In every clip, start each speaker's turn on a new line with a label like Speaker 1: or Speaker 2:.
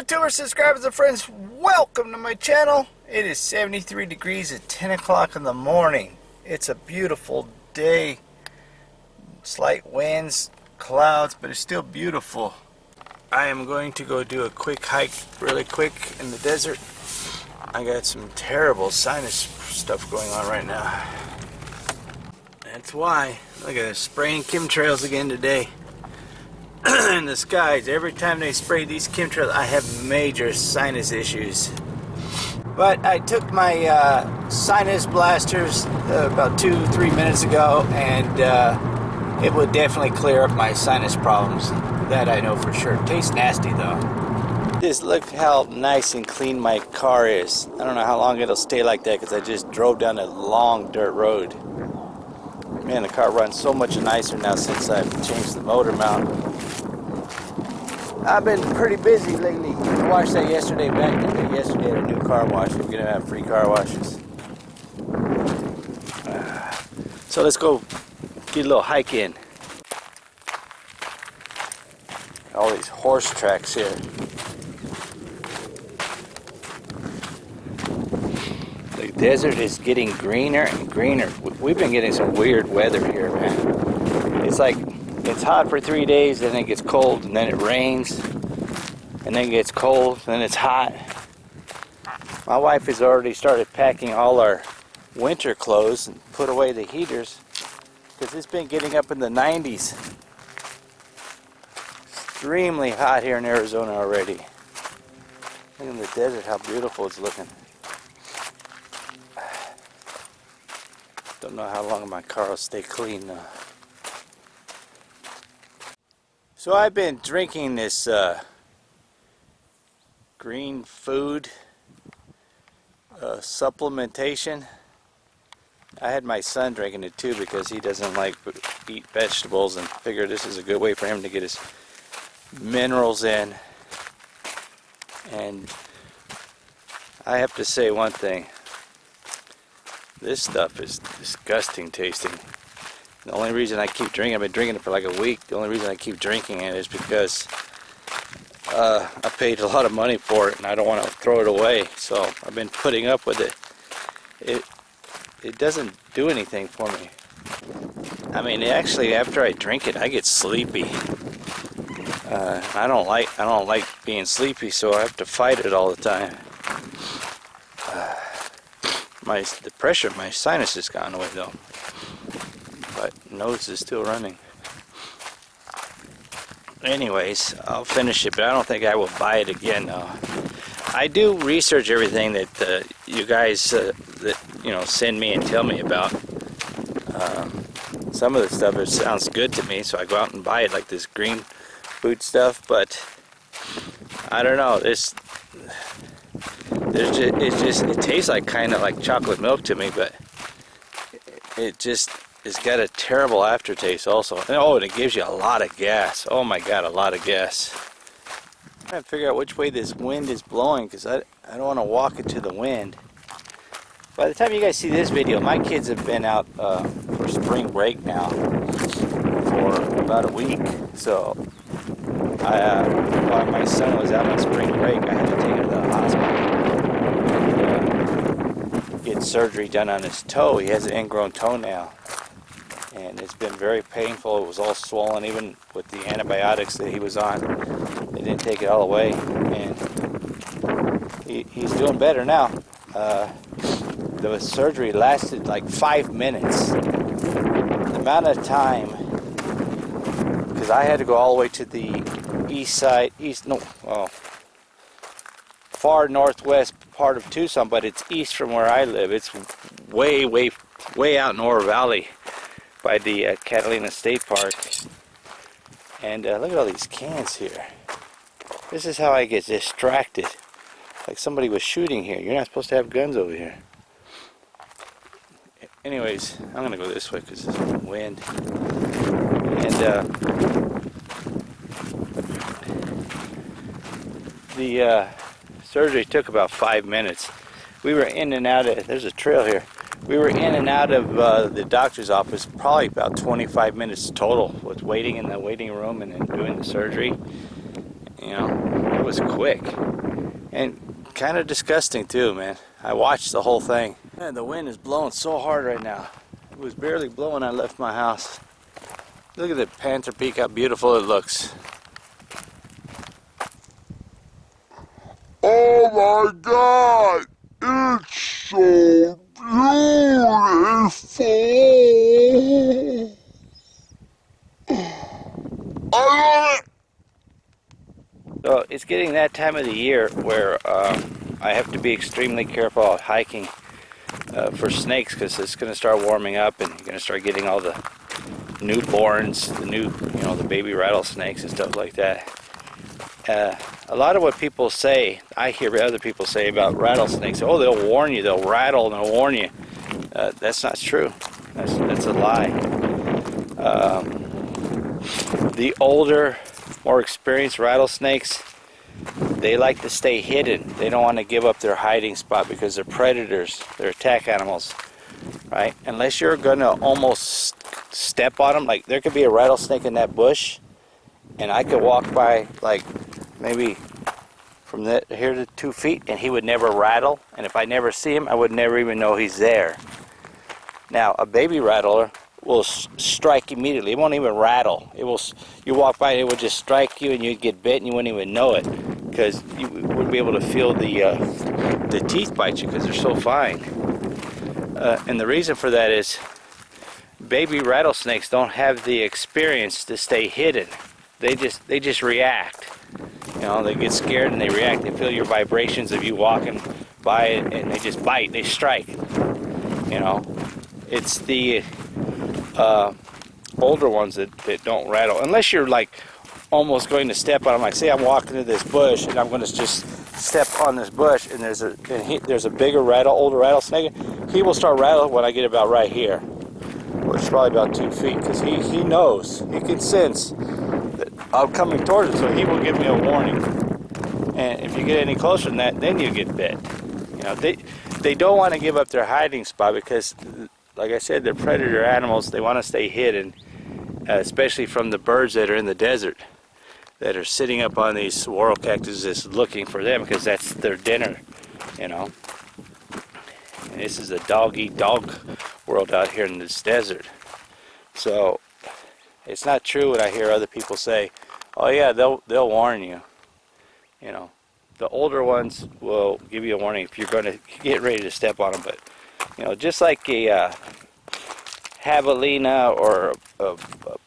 Speaker 1: YouTubers, subscribers, and friends, welcome to my channel. It is 73 degrees at 10 o'clock in the morning. It's a beautiful day. Slight winds, clouds, but it's still beautiful. I am going to go do a quick hike really quick in the desert. I got some terrible sinus stuff going on right now. That's why. Look at it, spraying chemtrails again today. In the skies. Every time they spray these chemtrails, I have major sinus issues. But I took my sinus blasters about 2-3 minutes ago, and it would definitely clear up my sinus problems. That I know for sure. It tastes nasty though. Just look how nice and clean my car is. I don't know how long it'll stay like that because I just drove down a long dirt road. Man, the car runs so much nicer now since I've changed the motor mount. I've been pretty busy lately. I washed that yesterday, back yesterday at a new car wash. We're going to have free car washes. So let's go get a little hike in. All these horse tracks here. The desert is getting greener and greener. We've been getting some weird weather here, man. It's like it's hot for 3 days, then it gets cold, and then it rains, and then it gets cold, and then it's hot. My wife has already started packing all our winter clothes and put away the heaters because it's been getting up in the 90s. Extremely hot here in Arizona already. Look in the desert, how beautiful it's looking. Don't know how long my car will stay clean though. So I've been drinking this green food supplementation. I had my son drinking it too because he doesn't like eat vegetables, and figured this is a good way for him to get his minerals in. And I have to say one thing. This stuff is disgusting tasting. The only reason I keep drinking, I've been drinking it for like a week, the only reason I keep drinking it is because I paid a lot of money for it and I don't want to throw it away. So I've been putting up with it. It doesn't do anything for me. I mean, actually, after I drink it, I get sleepy. I don't like being sleepy, so I have to fight it all the time. The pressure of my sinus has gone away though, but nose is still running. Anyways, I'll finish it, but I don't think I will buy it again though. I do research everything that you guys send me and tell me about. Some of the stuff, it sounds good to me, so I go out and buy it, like this green food stuff, but I don't know, it tastes like kind of like chocolate milk to me, but it's got a terrible aftertaste also. And it gives you a lot of gas. Oh my god, a lot of gas. I'm trying to figure out which way this wind is blowing because I don't want to walk into the wind. By the time you guys see this video, my kids have been out for spring break now for about a week. So while my son was out on spring break, I had to take him to the hospital. Get surgery done on his toe. He has an ingrown toenail, and it's been very painful. It was all swollen, even with the antibiotics that he was on. They didn't take it all away, and he's doing better now. The surgery lasted like 5 minutes. The amount of time, because I had to go all the way to the far northwest part of Tucson, but it's east from where I live. It's way out in Oro Valley by the Catalina State Park. And look at all these cans here. This is how I get distracted. Like somebody was shooting here. You're not supposed to have guns over here. Anyways, I'm gonna go this way because there's wind. And the surgery took about 5 minutes. We were in and out of, there's a trail here. We were in and out of the doctor's office probably about 25 minutes total with waiting in the waiting room and then doing the surgery. You know, it was quick. And kind of disgusting too, man. I watched the whole thing. Man, the wind is blowing so hard right now. It was barely blowing when I left my house. Look at the Panther Peak, how beautiful it looks.
Speaker 2: Oh my God! It's so beautiful! I love it!
Speaker 1: So it's getting that time of the year where I have to be extremely careful out hiking for snakes, because it's going to start warming up and you're going to start getting all the newborns, the baby rattlesnakes and stuff like that. A lot of what people say, I hear other people say about rattlesnakes, oh, they'll warn you, they'll rattle and they'll warn you. That's not true. That's a lie. The older, more experienced rattlesnakes, they like to stay hidden. They don't want to give up their hiding spot because they're predators, they're attack animals, right? Unless you're going to almost step on them, like there could be a rattlesnake in that bush, and I could walk by like maybe from here to 2 feet, and he would never rattle, and if I never see him, I would never even know he's there. Now, a baby rattler will strike immediately. It won't even rattle. It will. You walk by, and it would just strike you, and you'd get bit, and you wouldn't even know it, because you wouldn't be able to feel the teeth bite you, because they're so fine. And the reason for that is baby rattlesnakes don't have the experience to stay hidden. They just react. You know, they get scared and they react. They feel your vibrations of you walking by it, and they just bite. They strike. You know, it's the older ones that don't rattle, unless you're like almost going to step on them. Like, say I'm walking to this bush and I'm going to just step on this bush, and there's a bigger older rattlesnake. He will start rattling when I get about right here, which is probably about 2 feet, because he knows, he can sense that I'm coming towards it, so he will give me a warning. And if you get any closer than that, then you get bit. You know, they don't want to give up their hiding spot, because, like I said, they're predator animals. They want to stay hidden, especially from the birds that are in the desert, that are sitting up on these saguaro cactuses looking for them, because that's their dinner, you know. And this is a dog-eat-dog world out here in this desert. So it's not true when I hear other people say, oh yeah, they'll warn you. You know, the older ones will give you a warning if you're going to get ready to step on them. But, you know, just like a javelina or a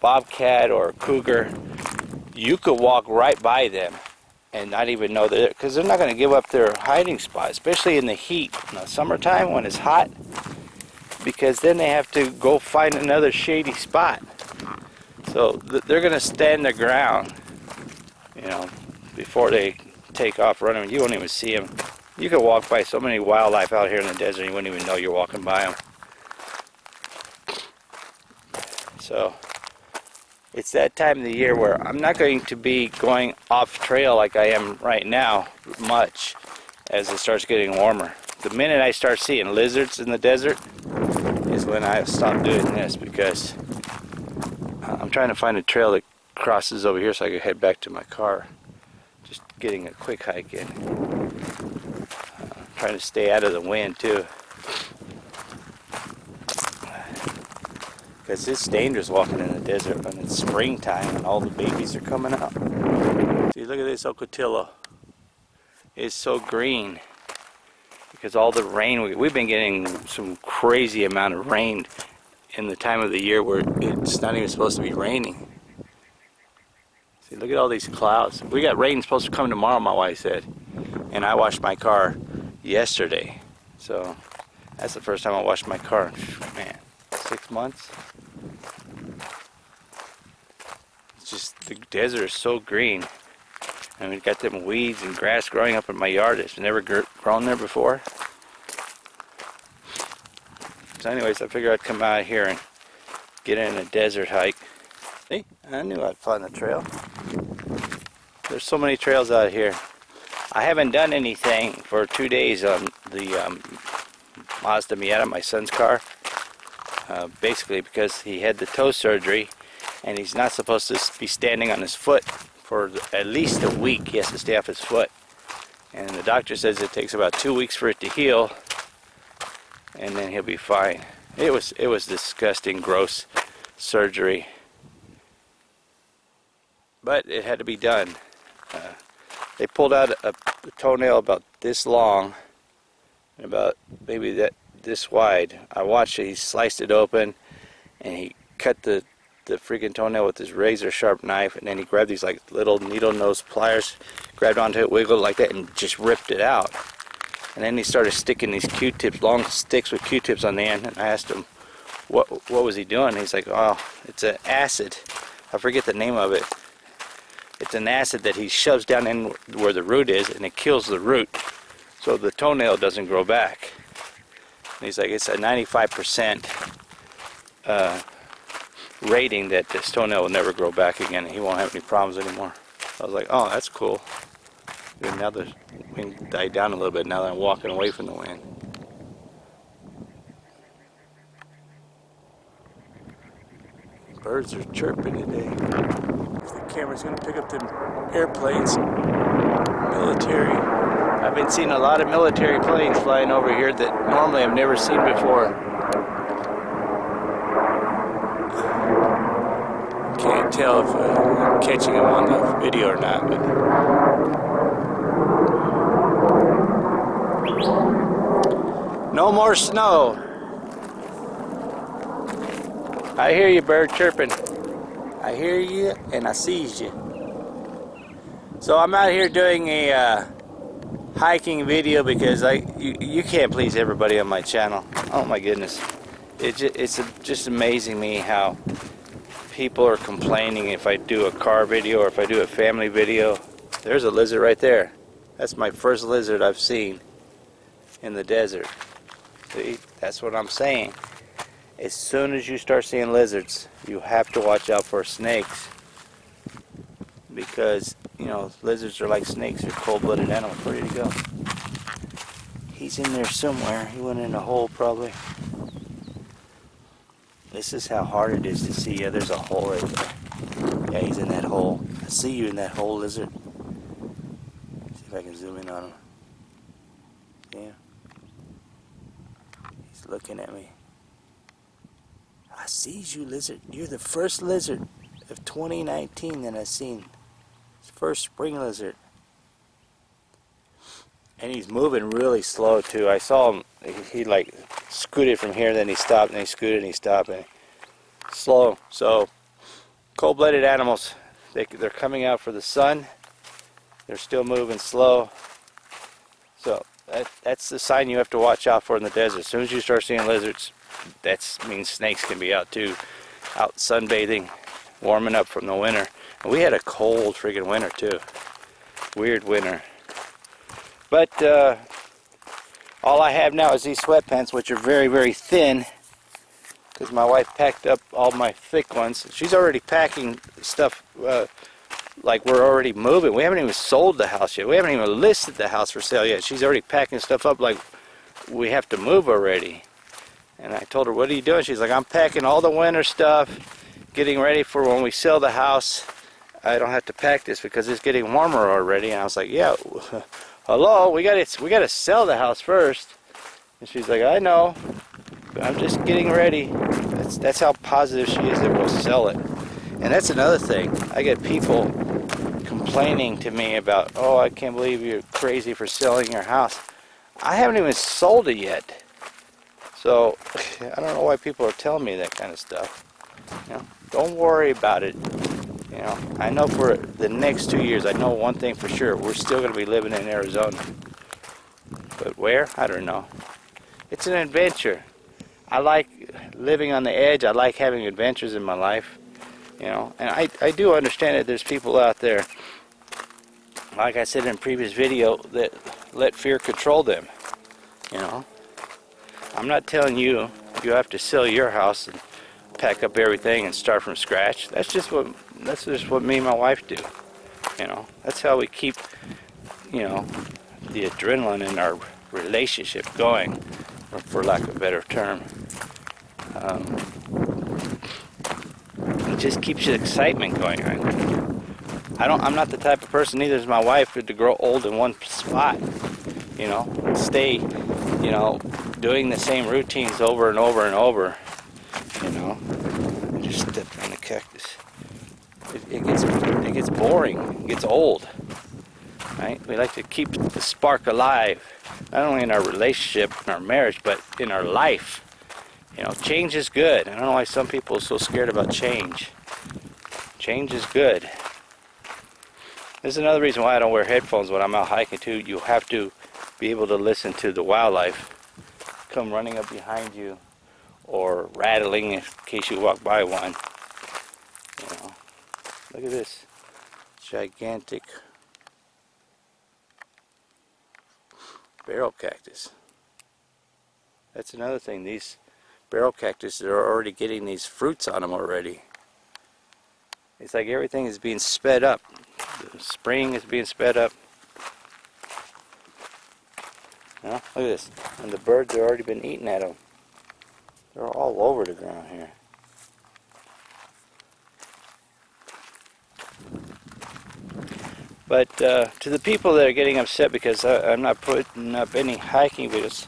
Speaker 1: bobcat or a cougar, you could walk right by them and not even know that, because they're not going to give up their hiding spot, especially in the heat in the summertime when it's hot, because then they have to go find another shady spot. So they're going to stand their ground, you know, before they take off running. You won't even see them. You could walk by so many wildlife out here in the desert, you wouldn't even know you're walking by them. So it's that time of the year where I'm not going to be going off trail like I am right now much as it starts getting warmer. The minute I start seeing lizards in the desert is when I stop doing this, because I'm trying to find a trail that crosses over here so I can head back to my car. Just getting a quick hike in. Trying to stay out of the wind too, because it's dangerous walking in the desert when it's springtime and all the babies are coming out. See, look at this ocotillo. It's so green because all the rain. We've been getting some crazy amount of rain in the time of the year where it's not even supposed to be raining. See, look at all these clouds. We got rain supposed to come tomorrow, my wife said, and I washed my car yesterday. So that's the first time I washed my car in, man, 6 months. It's just, the desert is so green, and we've got them weeds and grass growing up in my yard that's never grown there before. So anyways, I figured I'd come out here and get in a desert hike. See, I knew I'd find the trail. There's so many trails out here. I haven't done anything for 2 days on the Mazda Miata, my son's car. Basically because he had the toe surgery and he's not supposed to be standing on his foot for at least a week. He has to stay off his foot. And the doctor says it takes about 2 weeks for it to heal, and then he'll be fine. It was disgusting, gross surgery, but it had to be done. They pulled out a toenail about this long, and about maybe this wide. I watched it. He sliced it open, and he cut the freaking toenail with his razor sharp knife, and then he grabbed these like little needle nose pliers, grabbed onto it, wiggled like that, and just ripped it out. And then he started sticking these Q-tips, long sticks with Q-tips on the end, and I asked him what was he doing. He's like, oh, it's an acid. I forget the name of it. It's an acid that he shoves down in where the root is, and it kills the root, so the toenail doesn't grow back. And he's like, it's a 95% rating that this toenail will never grow back again, and he won't have any problems anymore. I was like, oh, that's cool. And now the wind died down a little bit now that I'm walking away from the wind. Birds are chirping today. The camera's gonna pick up them airplanes. Military. I've been seeing a lot of military planes flying over here that normally I've never seen before. Can't tell if I'm catching them on the video or not, but no more snow. I hear you, bird chirping. I hear you and I sees you. So I'm out here doing a hiking video because you can't please everybody on my channel. Oh my goodness. It's just amazing me how people are complaining if I do a car video or if I do a family video. There's a lizard right there. That's my first lizard I've seen in the desert. See, that's what I'm saying. As soon as you start seeing lizards, you have to watch out for snakes, because you know lizards are like snakes. They're cold-blooded animals. Where did he go? He's in there somewhere. He went in a hole probably. This is how hard it is to see. Yeah, there's a hole right there. Yeah, he's in that hole. I see you in that hole, lizard. See if I can zoom in on him. Yeah. He's looking at me. I sees you, lizard. You're the first lizard of 2019 that I've seen. First spring lizard. And he's moving really slow too. I saw him, he like scooted from here, then he stopped, and he scooted and he stopped, and slow. So cold-blooded animals, they're coming out for the sun. They're still moving slow. So that's the sign you have to watch out for in the desert. As soon as you start seeing lizards, that means snakes can be out too, out sunbathing, warming up from the winter. And we had a cold friggin' winter too. Weird winter. But all I have now is these sweatpants, which are very, very thin, because my wife packed up all my thick ones. She's already packing stuff like we're already moving. We haven't even sold the house yet. We haven't even listed the house for sale yet. She's already packing stuff up like we have to move already. And I told her, what are you doing? She's like, I'm packing all the winter stuff, getting ready for when we sell the house. I don't have to pack this because it's getting warmer already. And I was like, yeah, hello, we gotta sell the house first. And she's like, I know, but I'm just getting ready. That's how positive she is that we'll sell it. And that's another thing. I get people complaining to me about, oh, I can't believe you're crazy for selling your house. I haven't even sold it yet. So I don't know why people are telling me that kind of stuff. You know, don't worry about it. You know, I know for the next 2 years, I know one thing for sure. We're still going to be living in Arizona. But where? I don't know. It's an adventure. I like living on the edge. I like having adventures in my life. You know, and I do understand that there's people out there, like I said in a previous video, that let fear control them. You know, I'm not telling you you have to sell your house and pack up everything and start from scratch. That's just what me and my wife do. You know, that's how we keep, you know, the adrenaline in our relationship going, or for lack of a better term. It just keeps the excitement going on. I'm not the type of person, neither is my wife, to grow old in one spot. You know, stay, you know, doing the same routines over and over and over. You know, I just stepped on the cactus. It gets boring. It gets old. Right? We like to keep the spark alive, not only in our relationship, in our marriage, but in our life. You know, change is good. I don't know why some people are so scared about change. Change is good. This is another reason why I don't wear headphones when I'm out hiking too. You have to be able to listen to the wildlife come running up behind you, or rattling in case you walk by one. You know, look at this gigantic barrel cactus. That's another thing. These barrel cactus are already getting these fruits on them already. It's like everything is being sped up. The spring is being sped up. You know, look at this. And the birds have already been eating at them. They're all over the ground here. But to the people that are getting upset because I'm not putting up any hiking videos,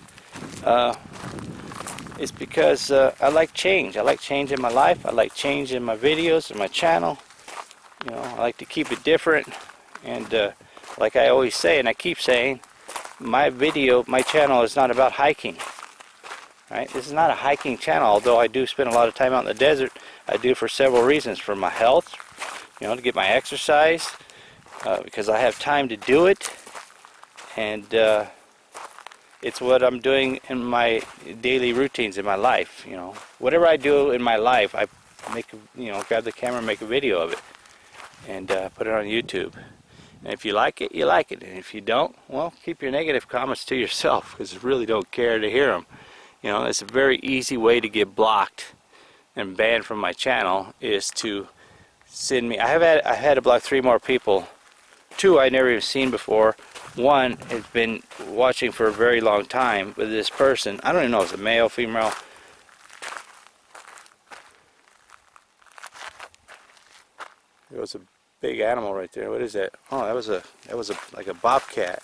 Speaker 1: it's because I like change. I like change in my life. I like change in my videos and my channel. You know, I like to keep it different. And like I always say, and I keep saying, my channel is not about hiking. Right? This is not a hiking channel, although I do spend a lot of time out in the desert. I do for several reasons. For my health, you know, to get my exercise, because I have time to do it, and it's what I'm doing in my daily routines in my life. You know, whatever I do in my life, I make, you know, grab the camera and make a video of it, and put it on YouTube. And if you like it, you like it, and if you don't, well, keep your negative comments to yourself, because I really don't care to hear them. You know, it's a very easy way to get blocked and banned from my channel, is to send me. I had to block 3 more people. 2 I never even seen before. 1 has been watching for a very long time with this person. I don't even know if it's a male, female. There was a big animal right there. What is that? Oh, that was like a bobcat.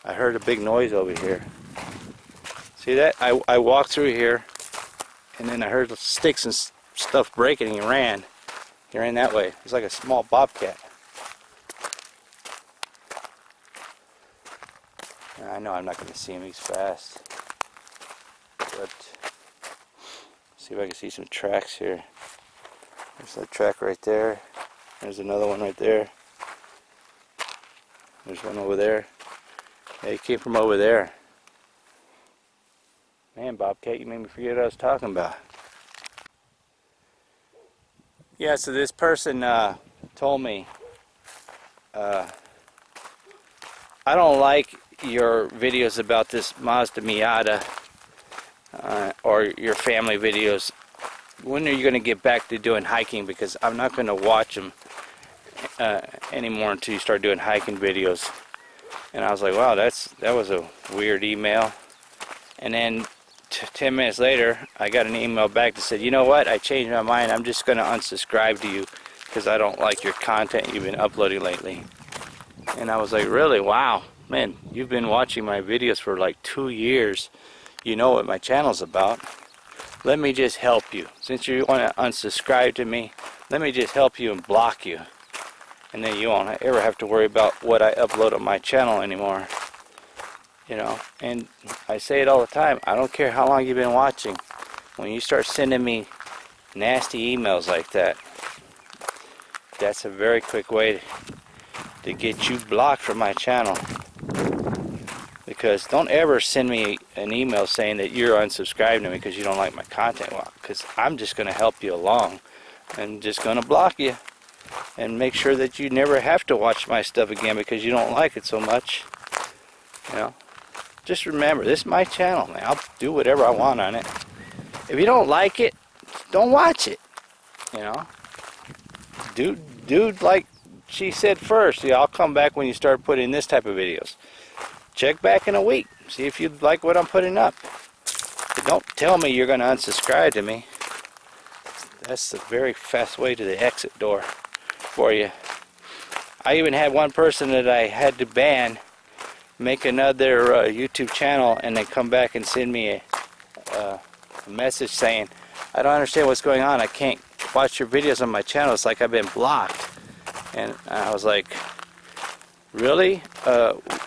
Speaker 1: I heard a big noise over here. See that? I walked through here, and then I heard the sticks and stuff breaking, and he ran. He ran that way. It's like a small bobcat. I know I'm not going to see him. He's fast. But see if I can see some tracks here. There's a track right there. There's another one right there. There's one over there. Yeah, he came from over there. Man, Bobcat, you made me forget what I was talking about. Yeah, so this person told me, I don't like your videos about this Mazda Miata, or your family videos. When are you going to get back to doing hiking? Because I'm not going to watch them anymore until you start doing hiking videos. And I was like, wow, that was a weird email. And then 10 minutes later, I got an email back that said, you know what, I changed my mind. I'm just going to unsubscribe to you because I don't like your content you've been uploading lately. And I was like, really? Wow. Man, you've been watching my videos for like 2 years. You know what my channel's about. Let me just help you. Since you want to unsubscribe to me, let me just help you and block you. And then you won't ever have to worry about what I upload on my channel anymore. You know, and I say it all the time. I don't care how long you've been watching. When you start sending me nasty emails like that, that's a very quick way to get you blocked from my channel. Because don't ever send me an email saying that you're unsubscribing to me because you don't like my content. Well, because I'm just going to help you along and just going to block you and make sure that you never have to watch my stuff again because you don't like it so much. You know, just remember, this is my channel, man. I'll do whatever I want on it. If you don't like it, don't watch it. You know, dude, like she said first, yeah, I'll come back when you start putting this type of videos. Check back in a week. See if you like what I'm putting up. But don't tell me you're going to unsubscribe to me. That's a very fast way to the exit door for you. I even had one person that I had to ban make another YouTube channel, and they come back and send me a message saying, I don't understand what's going on. I can't watch your videos on my channel. It's like I've been blocked. And I was like, really?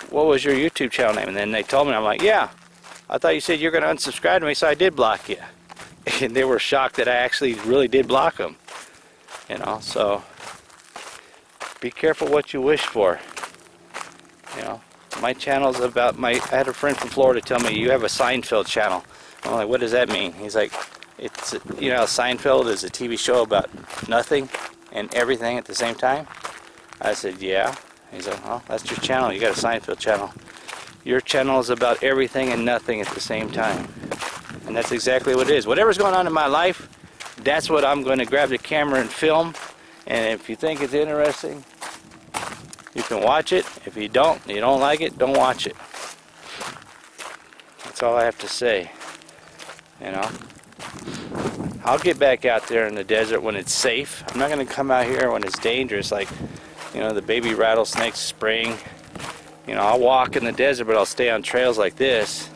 Speaker 1: What was your YouTube channel name? And then they told me, I'm like, yeah, I thought you said you're going to unsubscribe to me, so I did block you. And they were shocked that I actually really did block them. You know, so be careful what you wish for. You know, my channel's about I had a friend from Florida tell me, you have a Seinfeld channel. I'm like, what does that mean? He's like, it's, you know, Seinfeld is a TV show about nothing and everything at the same time. I said, yeah. He's like, well, that's your channel. You got a Seinfeld channel. Your channel is about everything and nothing at the same time. And that's exactly what it is. Whatever's going on in my life, that's what I'm going to grab the camera and film. And if you think it's interesting, you can watch it. If you don't like it, don't watch it. That's all I have to say. You know, I'll get back out there in the desert when it's safe. I'm not going to come out here when it's dangerous, like, you know, the baby rattlesnakes spraying. You know, I'll walk in the desert, but I'll stay on trails like this.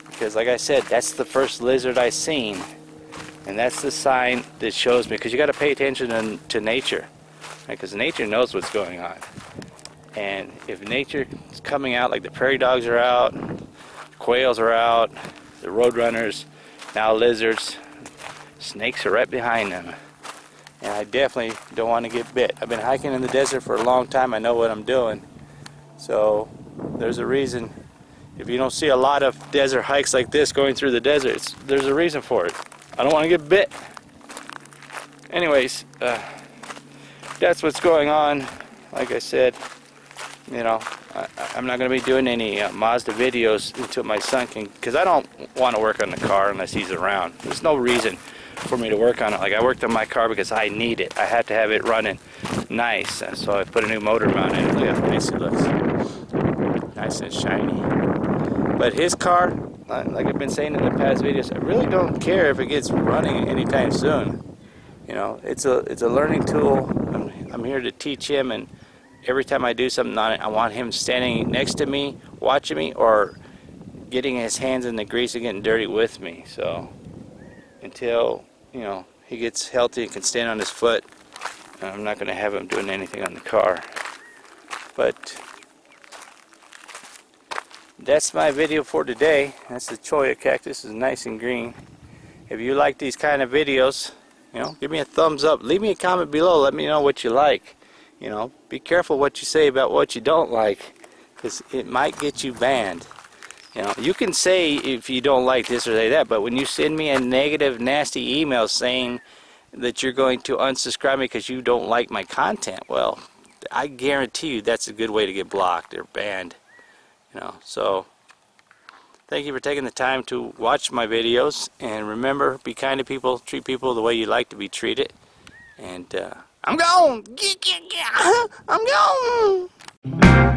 Speaker 1: Because like I said, that's the first lizard I seen. And that's the sign that shows me, because you got to pay attention to nature. Because nature knows what's going on. And if nature is coming out, like the prairie dogs are out, quails are out, the roadrunners, now lizards, snakes are right behind them. And I definitely don't want to get bit. I've been hiking in the desert for a long time. I know what I'm doing. So there's a reason. If you don't see a lot of desert hikes like this going through the desert, there's a reason for it. I don't want to get bit. Anyways, that's what's going on. Like I said, you know, I'm not going to be doing any Mazda videos until my son can, because I don't want to work on the car unless he's around. There's no reason for me to work on it. Like, I worked on my car because I need it. I had to have it running nice, so I put a new motor mount in it. Look how nice it looks. Nice and shiny. But his car, like I've been saying in the past videos, I really don't care if it gets running anytime soon. You know, it's a learning tool. I'm here to teach him, and every time I do something on it, I want him standing next to me, watching me, or getting his hands in the grease and getting dirty with me. So until, you know, he gets healthy and can stand on his foot, I'm not going to have him doing anything on the car. But that's my video for today. That's the Cholla cactus. It's nice and green. If you like these kind of videos, you know, give me a thumbs up. Leave me a comment below. Let me know what you like. You know, be careful what you say about what you don't like, because it might get you banned. You know, you can say if you don't like this or that, but when you send me a negative, nasty email saying that you're going to unsubscribe me because you don't like my content, well, I guarantee you that's a good way to get blocked or banned. You know, so thank you for taking the time to watch my videos, and remember, be kind to people, treat people the way you like to be treated. And I'm gone. I'm gone.